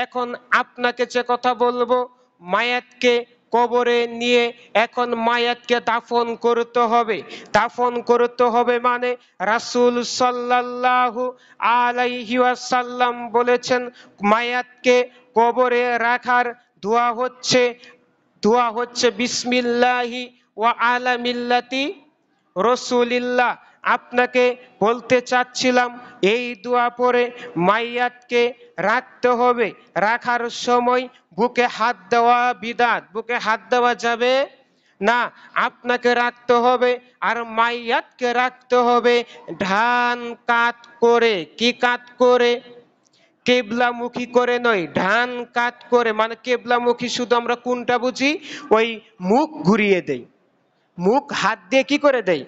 এখন আপনাকে যে কথা বলবো, মায়াতকে কবরে নিয়ে এখন মায়াতকে দাফন করতে হবে। দাফন করতে হবে মানে রাসূল সাল্লাল্লাহু আলাইহি ওয়াসাল্লাম বলেছেন, মায়াতকে কবরে রাখার দোয়া হচ্ছে বিসমিল্লাহি ওয়া আলা মিল্লাতি রসুলিল্লাহ। আপনাকে বলতে চাচ্ছিলাম, এই দোয়া পড়ে মাইয়াতকে রাখতে হবে। রাখার সময় বুকে হাত দেওয়া বিদাত, বুকে হাত দেওয়া যাবে না। আপনাকে রাখতে হবে, আর মাইয়াতকে রাখতে হবে ডান কাত করে। কি কাত করে? কেবলামুখী করে নয়, ডান কাত করে। মানে কেবলামুখী শুধু আমরা কোনটা বুঝি? ওই মুখ ঘুরিয়ে দেই, মুখ হাত দিয়ে কি করে দেই,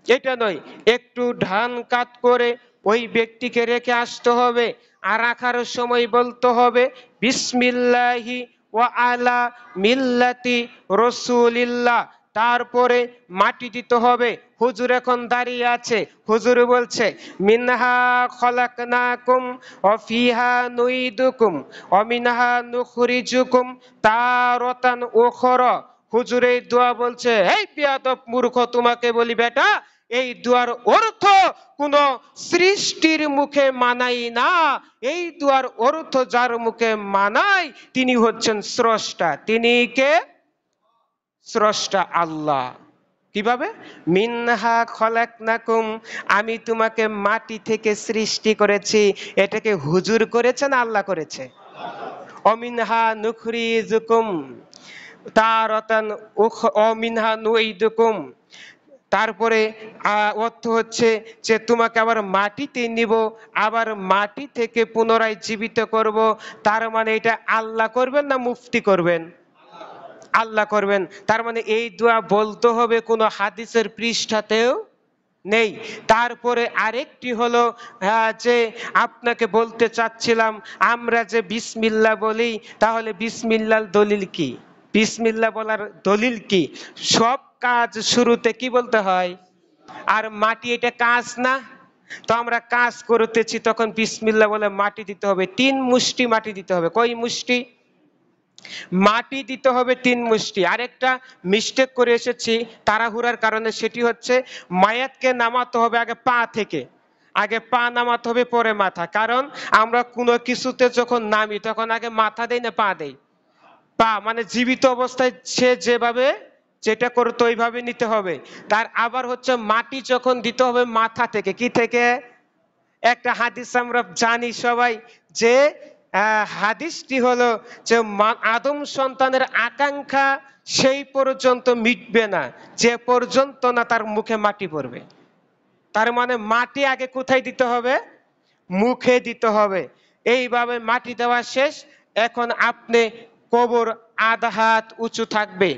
এটা নয়। একটু ডান কাত করে ওই ব্যক্তিকে রেখে আসতে হবে। আর রাখার সময় বলতে হবে বিসমিল্লাহি ওয়া আলা মিল্লাতি রসুলিল্লাহ। তারপরে মাটি দিতে হবে। হুজুর এখন দাঁড়িয়ে আছে, হুজুর বলছে মিনহা খলাকনাকুম ওয়া ফিহা নুইদুকুম ওয়া মিনহা নুখরিজুকুম তারাতান উখরা। হুজুর এই দোয়া বলছে, এই বেয়াদব মূর্খ, তোমাকে বলি বেটা, এই দোয়ার অর্থ কোন সৃষ্টির মুখে মানাই না। এই দোয়ার অর্থ যার মুখে মানাই তিনি হচ্ছেন স্রষ্টা। তিনি কে? স্রষ্টা আল্লাহ। কিভাবে? মিনহা খলাকনাকুম, আমি তোমাকে মাটি থেকে সৃষ্টি করেছি। এটাকে হুজুর করেছে না আল্লাহ করেছে? অমিনহা নুখরিজুকুম তারাতান অমিনহা নুইদুকুম। তারপরে অর্থ হচ্ছে যে তোমাকে আবার মাটিতে নিব, আবার মাটি থেকে পুনরায় জীবিত করব। তার মানে এটা আল্লাহ করবেন না মুফতি করবেন? আল্লাহ করবেন। তার মানে এই দোয়া বলতে হবে, কোনো হাদিসের পৃষ্ঠাতেও নেই। তারপরে আরেকটি হলো যে আপনাকে বলতে চাচ্ছিলাম, আমরা যে বিসমিল্লাহ বলি, তাহলে বিসমিল্লাহর দলিল কি? বিসমিল্লাহ বলার দলিল কি? সব কাজ শুরুতে কি বলতে হয়? আর মাটি এটা কাজ না? তো আমরা কাজ করতেছি, তখন বিসমিল্লাহ বলে মাটি দিতে হবে। 3 মুষ্টি মাটি দিতে হবে। কয় মুষ্টি মাটি দিতে হবে? 3 মুষ্টি। আরেকটা মিস্টেক করে এসেছি তাড়াহুড়ার কারণে, সেটি হচ্ছে মায়াতকে নামাতে হবে আগে পা থেকে। আগে পা নামাতে হবে, পরে মাথা। কারণ আমরা কোনো কিছুতে যখন নামি তখন আগে মাথা দেই না পা দেই? পা মানে জীবিত অবস্থায় সে যেভাবে যেটা করতো ওইভাবে নিতে হবে। তার আবার হচ্ছে মাটি যখন দিতে হবে মাথা থেকে। কি থেকে? একটা হাদিস আমরা জানি সবাই, যে হাদিসটি হলো যে আদম সন্তানের আকাঙ্ক্ষা সেই পর্যন্ত মিটবে না যে পর্যন্ত না তার মুখে মাটি পড়বে। তার মানে মাটি আগে কোথায় দিতে হবে? মুখে দিতে হবে। এইভাবে মাটি দেওয়া শেষ। এখন আপনি কবর আধা হাত উঁচু থাকবে,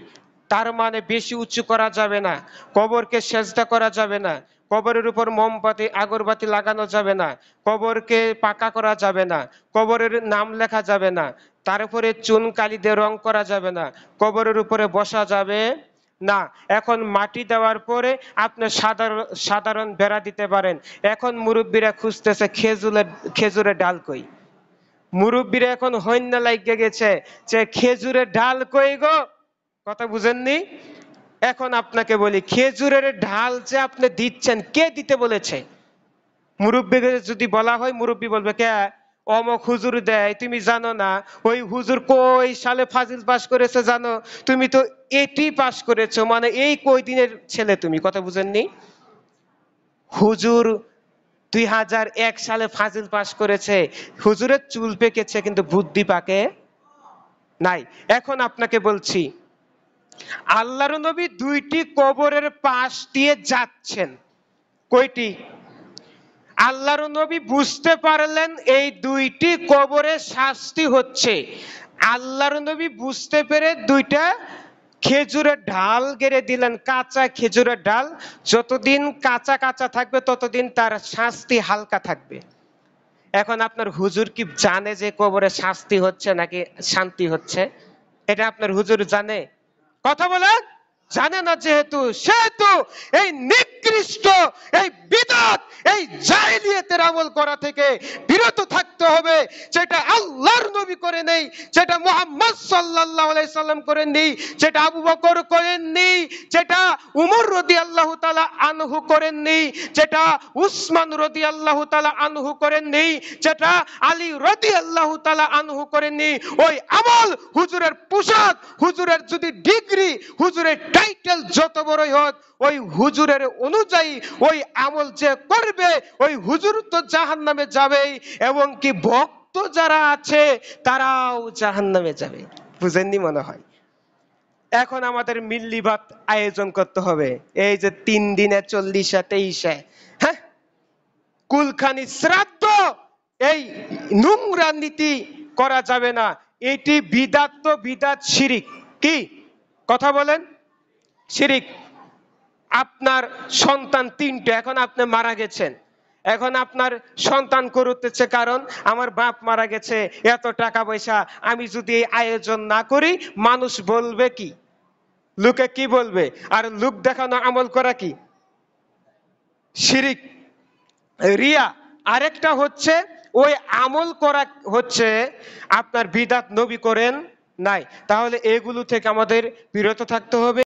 তার মানে বেশি উঁচু করা যাবে না। কবরকে সেজদা করা যাবে না। কবরের উপর মোমবাতি আগরবাতি লাগানো যাবে না। কবরকে পাকা করা যাবে না। কবরের নাম লেখা যাবে না। তার উপরে চুন কালি দিয়ে রং করা যাবে না। কবরের উপরে বসা যাবে না। এখন মাটি দেওয়ার পরে আপনি সাধারণ বেড়া দিতে পারেন। এখন মুরব্বীরা খুঁজতেছে খেজুরের ডাল কই। মুরব্বীরা এখন হইন্না লাগিয়ে গেছে যে খেজুরের ডাল কই গো, কথা বুঝেননি? এখন আপনাকে বলি, খেজুরের ঢাল যে আপনি দিচ্ছেন, কে দিতে বলেছে? মুরব্বীকে যদি বলা হয়, মুরব্বী বলবে কে? অমক হুজুর দেয়, তুমি জানো না? ওই হুজুর কই সালে ফাজিল পাস করেছে জানো? তুমি তো এটি পাস করেছো, মানে এই কই দিনের ছেলে তুমি, কথা বুঝেননি? হুজুর 2001 সালে ফাজিল পাস করেছে। হুজুরের চুল পেকেছে কিন্তু বুদ্ধি পাকে নাই। এখন আপনাকে বলছি, আল্লাহর নবী 2টি কবরের পাশ দিয়ে যাচ্ছেন। কয়টি? আল্লাহর নবী বুঝতে পারলেন এই 2টি কবরে শাস্তি হচ্ছে। আল্লাহর নবী বুঝতে পেরে 2টা খেজুরের ডাল গেড়ে দিলেন, কাঁচা খেজুরের ডাল। যতদিন কাঁচা কাঁচা থাকবে ততদিন তার শাস্তি হালকা থাকবে। এখন আপনার হুজুর কি জানে যে কবরে শাস্তি হচ্ছে নাকি শান্তি হচ্ছে? এটা আপনার হুজুর জানে? কথা বলেন। জানে না, সেহেতু এই নিকৃষ্ট, এই বিদআত, এই জাহেলিয়াতের আমল করা থেকে বিরত থাকতে থাকতে হবে, যেটা আল্লাহর নবী করে নেই, যেটা মুহাম্মদ সাল্লাল্লাহু আলাইহি সাল্লাম করেন নেই, যেটা আবু বকর করেন নেই, যেটা উমর রাদিয়াল্লাহু তাআলা আনহু করেন নেই, যেটা উসমান রাদিয়াল্লাহু তাআলা আনহু করেন নেই, যেটা আলী রাদিয়াল্লাহু তাআলা আনহু করেন নেই। ওই আমল হুজুরের পোশাক, হুজুরের যদি ডিগ্রি, হুজুরের টাইটেল যত বড়ই হোক, ওই হুজুরের অনুযায়ী ওই আমল যে করবে ওই হুজুর তো জাহান্নামে যাবেই, এবং কি ভক্ত যারা আছে তারাও জাহান্নামে যাবে। বুঝেননি মনে হয়। এখন আমাদের মিল্লিবাত আয়োজন করতে হবে, এই যে 3 দিনে 40 23, হ্যাঁ, কুলখানি শ্রাদ্ধ, এই নোংরা নীতি করা যাবে না। এটি বিদাত, তো বিদাত শিরিক। কি কথা বলেন? শিরিক। আপনার সন্তান 3টে, এখন আপনি মারা গেছেন, এখন আপনার সন্তান করতেছে, কারণ আমার বাপ মারা গেছে, এত টাকা পয়সা, আমি যদি এই আয়োজন না করি মানুষ বলবে কি, লোকে কি বলবে, আর লোক দেখানো আমল করা কি? শিরিক, রিয়া। আরেকটা হচ্ছে ওই আমল করা হচ্ছে আপনার বিদাত, নবী করেন নাই। তাহলে এগুলো থেকে আমাদের বিরত থাকতে হবে।